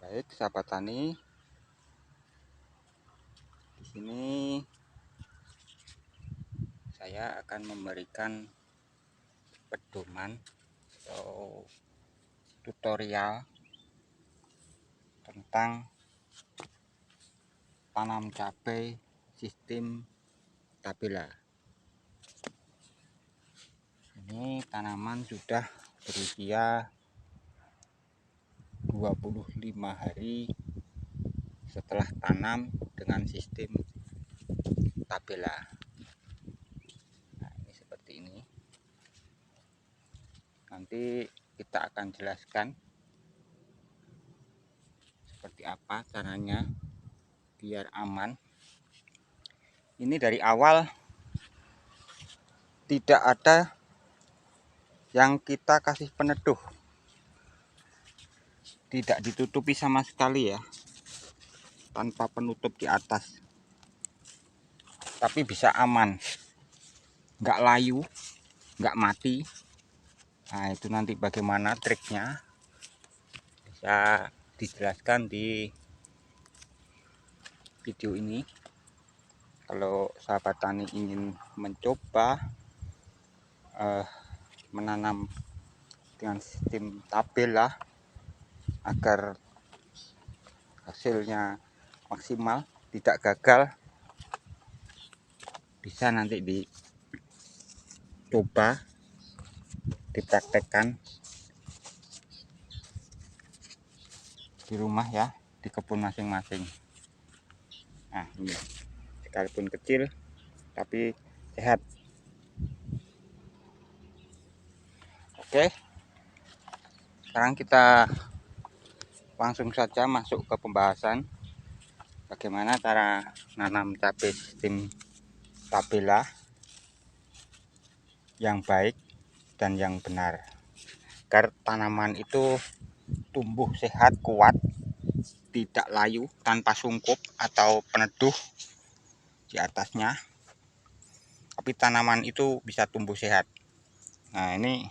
Baik, sahabat tani, di sini saya akan memberikan pedoman atau tutorial tentang tanam cabai sistem tabela. Ini tanaman sudah berusia 25 hari setelah tanam dengan sistem tabela. Nah, ini seperti ini. Nanti kita akan jelaskan seperti apa caranya biar aman. Ini dari awal tidak ada yang kita kasih peneduh, tidak ditutupi sama sekali ya, tanpa penutup di atas, tapi bisa aman, nggak layu, nggak mati. Nah, itu nanti bagaimana triknya bisa dijelaskan di video ini. Kalau sahabat tani ingin mencoba menanam dengan sistem tabela agar hasilnya maksimal, tidak gagal, bisa nanti dicoba, dipraktekkan di rumah ya, di kebun masing-masing. Nah, ini sekalipun kecil tapi sehat. Oke, sekarang kita langsung saja masuk ke pembahasan bagaimana cara nanam cabai sistem tabela yang baik dan yang benar, agar tanaman itu tumbuh sehat, kuat, tidak layu, tanpa sungkup atau peneduh di atasnya, tapi tanaman itu bisa tumbuh sehat. Nah, ini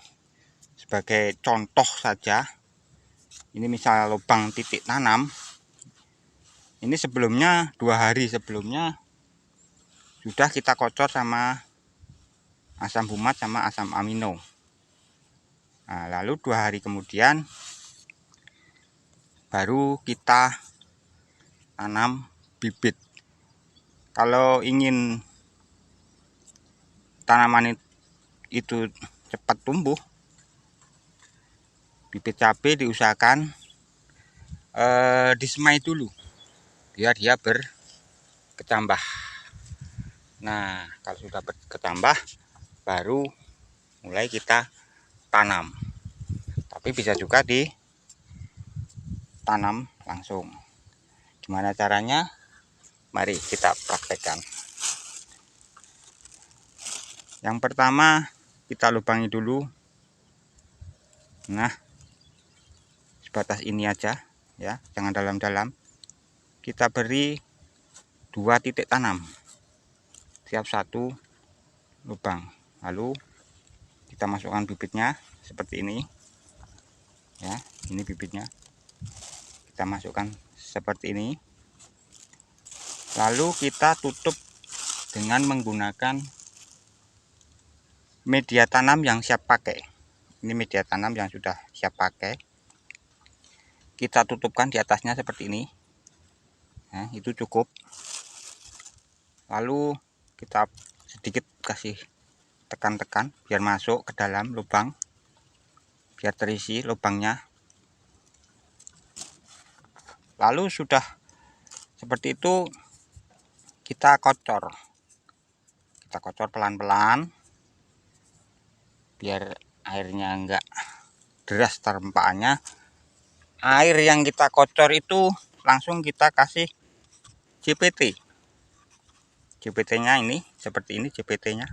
sebagai contoh saja, ini misal lubang titik tanam, ini sebelumnya 2 hari sebelumnya sudah kita kocor sama asam humat sama asam amino. Nah, lalu 2 hari kemudian baru kita tanam bibit. Kalau ingin tanaman itu cepat tumbuh, bibit cabai diusahakan disemai dulu biar dia berkecambah. Nah, kalau sudah berkecambah baru mulai kita tanam, tapi bisa juga ditanam langsung. Gimana caranya? Mari kita praktekkan. Yang pertama, kita lubangi dulu. Nah, sebatas ini aja ya, jangan dalam-dalam. Kita beri 2 titik tanam setiap 1 lubang. Lalu kita masukkan bibitnya seperti ini ya, ini bibitnya kita masukkan seperti ini, lalu kita tutup dengan menggunakan media tanam yang siap pakai. Ini media tanam yang sudah siap pakai, kita tutupkan di atasnya seperti ini ya, itu cukup. Lalu kita sedikit kasih tekan-tekan biar masuk ke dalam lubang, biar terisi lubangnya. Lalu sudah seperti itu kita kocor pelan-pelan biar airnya enggak deras terempaannya. Air yang kita kocor itu langsung kita kasih JPT nya ini seperti ini. JPT nya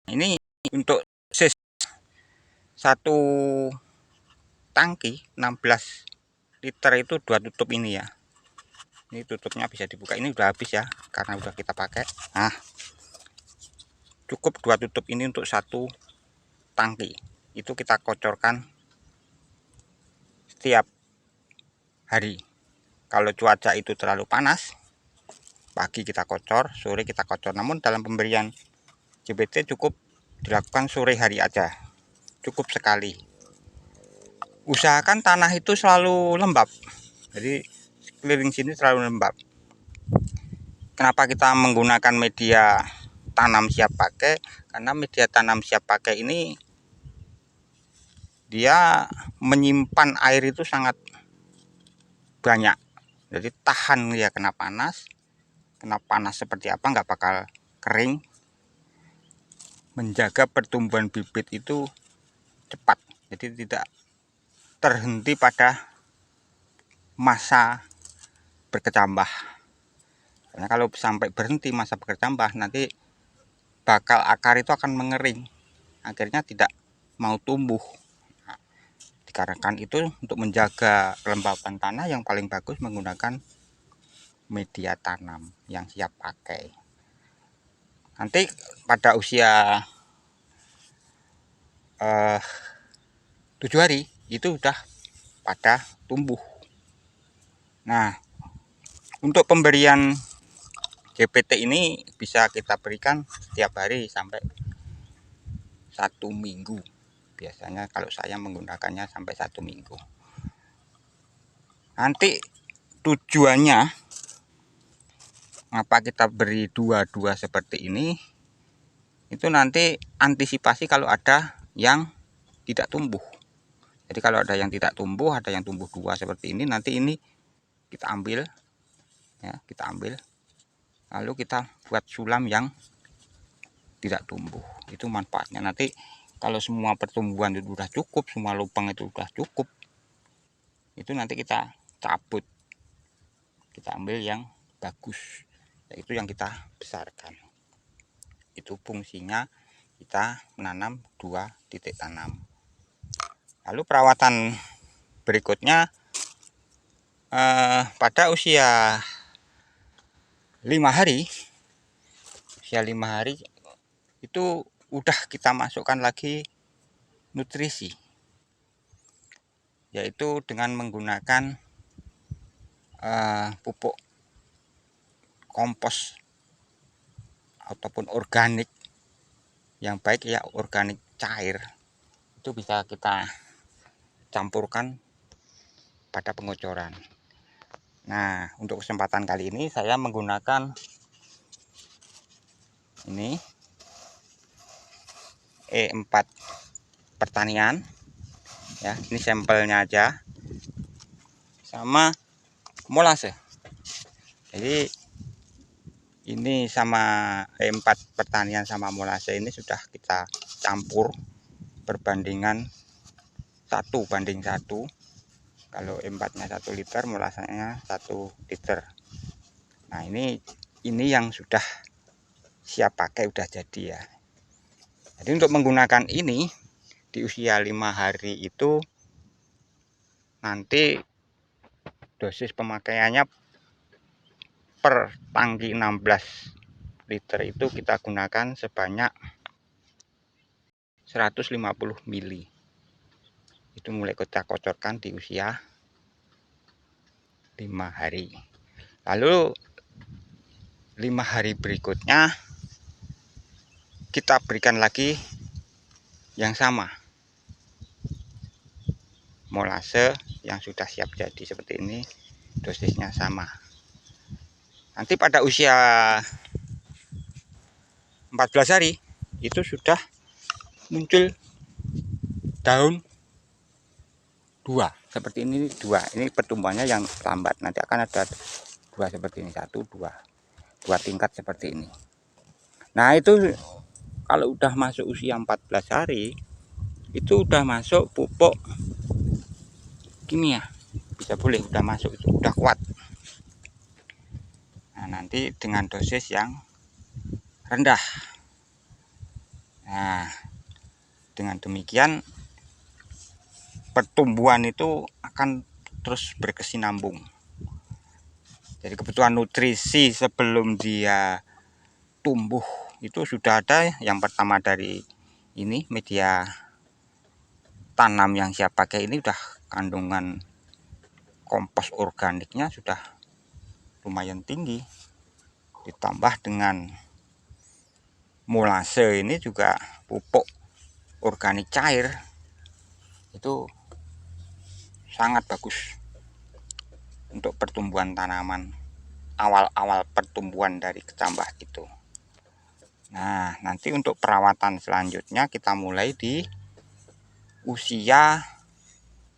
ini untuk satu tangki 16 liter itu 2 tutup ini ya. Ini tutupnya bisa dibuka, ini udah habis ya karena udah kita pakai. Nah, cukup 2 tutup ini untuk 1 tangki. Itu kita kocorkan setiap hari. Kalau cuaca itu terlalu panas, pagi kita kocor, sore kita kocor. Namun dalam pemberian JPT cukup dilakukan sore hari aja, cukup sekali. Usahakan tanah itu selalu lembab, jadi keliling sini selalu lembab. Kenapa kita menggunakan media tanam siap pakai? Karena media tanam siap pakai ini dia menyimpan air itu sangat banyak, jadi tahan ya kena panas seperti apa nggak bakal kering. Menjaga pertumbuhan bibit itu cepat, jadi tidak terhenti pada masa berkecambah. Karena kalau sampai berhenti masa berkecambah, nanti bakal akar itu akan mengering, akhirnya tidak mau tumbuh. Nah, dikarenakan itu, untuk menjaga kelembapan tanah yang paling bagus menggunakan media tanam yang siap pakai. Nanti pada usia 7 hari itu udah pada tumbuh. Nah, untuk pemberian JPT ini bisa kita berikan setiap hari sampai 1 minggu. Biasanya kalau saya menggunakannya sampai 1 minggu. Nanti tujuannya apa kita beri dua-dua seperti ini, itu nanti antisipasi kalau ada yang tidak tumbuh. Jadi kalau ada yang tidak tumbuh, ada yang tumbuh dua seperti ini, nanti ini kita ambil ya, lalu kita buat sulam yang tidak tumbuh. Itu manfaatnya. Nanti kalau semua pertumbuhan itu sudah cukup, semua lubang itu sudah cukup, itu nanti kita cabut, kita ambil yang bagus, yaitu yang kita besarkan. Itu fungsinya kita menanam 2 titik tanam. Lalu perawatan berikutnya pada usia 5 hari, itu udah kita masukkan lagi nutrisi, yaitu dengan menggunakan pupuk kompos ataupun organik yang baik ya, organik cair. Itu bisa kita campurkan pada pengocoran. Nah, untuk kesempatan kali ini saya menggunakan ini E4 pertanian ya, ini sampelnya aja, sama molase. Jadi ini sama E4 pertanian sama molase ini sudah kita campur perbandingan 1:1. Kalau E4-nya 1 liter, molasenya 1 liter. Nah, ini yang sudah siap pakai, udah jadi ya. Jadi untuk menggunakan ini di usia 5 hari itu, nanti dosis pemakaiannya per tangki 16 liter itu kita gunakan sebanyak 150 mili. Itu mulai kita kocorkan di usia 5 hari. Lalu 5 hari berikutnya kita berikan lagi yang sama, molase yang sudah siap jadi seperti ini, dosisnya sama. Nanti pada usia 14 hari itu sudah muncul daun 2 seperti ini, 2. Ini pertumbuhannya yang lambat, nanti akan ada 2 seperti ini, 1, 2 tingkat seperti ini. Nah, itu kalau udah masuk usia 14 hari itu udah masuk pupuk kimia, bisa boleh udah masuk, itu udah kuat. Nah, nanti dengan dosis yang rendah. Nah, dengan demikian pertumbuhan itu akan terus berkesinambung. Jadi kebutuhan nutrisi sebelum dia tumbuh itu sudah ada. Yang pertama dari ini media tanam yang siap pakai ini udah kandungan kompos organiknya sudah lumayan tinggi, ditambah dengan molase ini juga pupuk organik cair, itu sangat bagus untuk pertumbuhan tanaman, awal-awal pertumbuhan dari kecambah itu. Nah, nanti untuk perawatan selanjutnya kita mulai di usia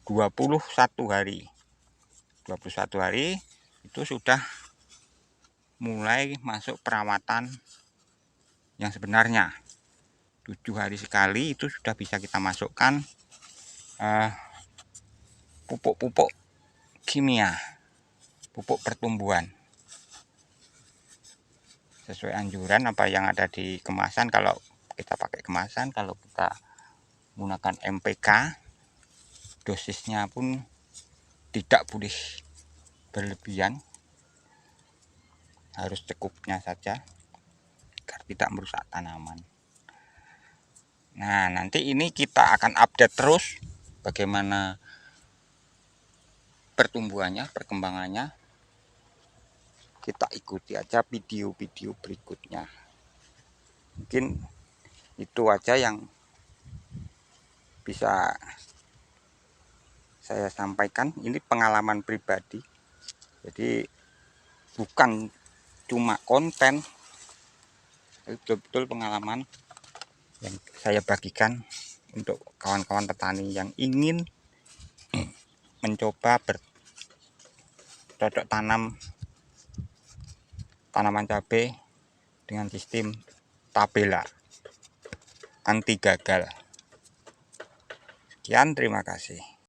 21 hari. 21 hari itu sudah mulai masuk perawatan yang sebenarnya. 7 hari sekali itu sudah bisa kita masukkan pupuk-pupuk kimia, pupuk pertumbuhan. Sesuai anjuran apa yang ada di kemasan. Kalau kita pakai kemasan, kalau kita menggunakan MPK, dosisnya pun tidak boleh berlebihan, harus cukupnya saja agar tidak merusak tanaman. Nah, nanti ini kita akan update terus bagaimana pertumbuhannya, perkembangannya. Kita ikuti aja video-video berikutnya. Mungkin itu aja yang bisa saya sampaikan. Ini pengalaman pribadi, jadi bukan cuma konten, betul-betul pengalaman yang saya bagikan untuk kawan-kawan petani yang ingin mencoba bercocok tanam tanaman cabai dengan sistem tabela anti gagal. Sekian, terima kasih.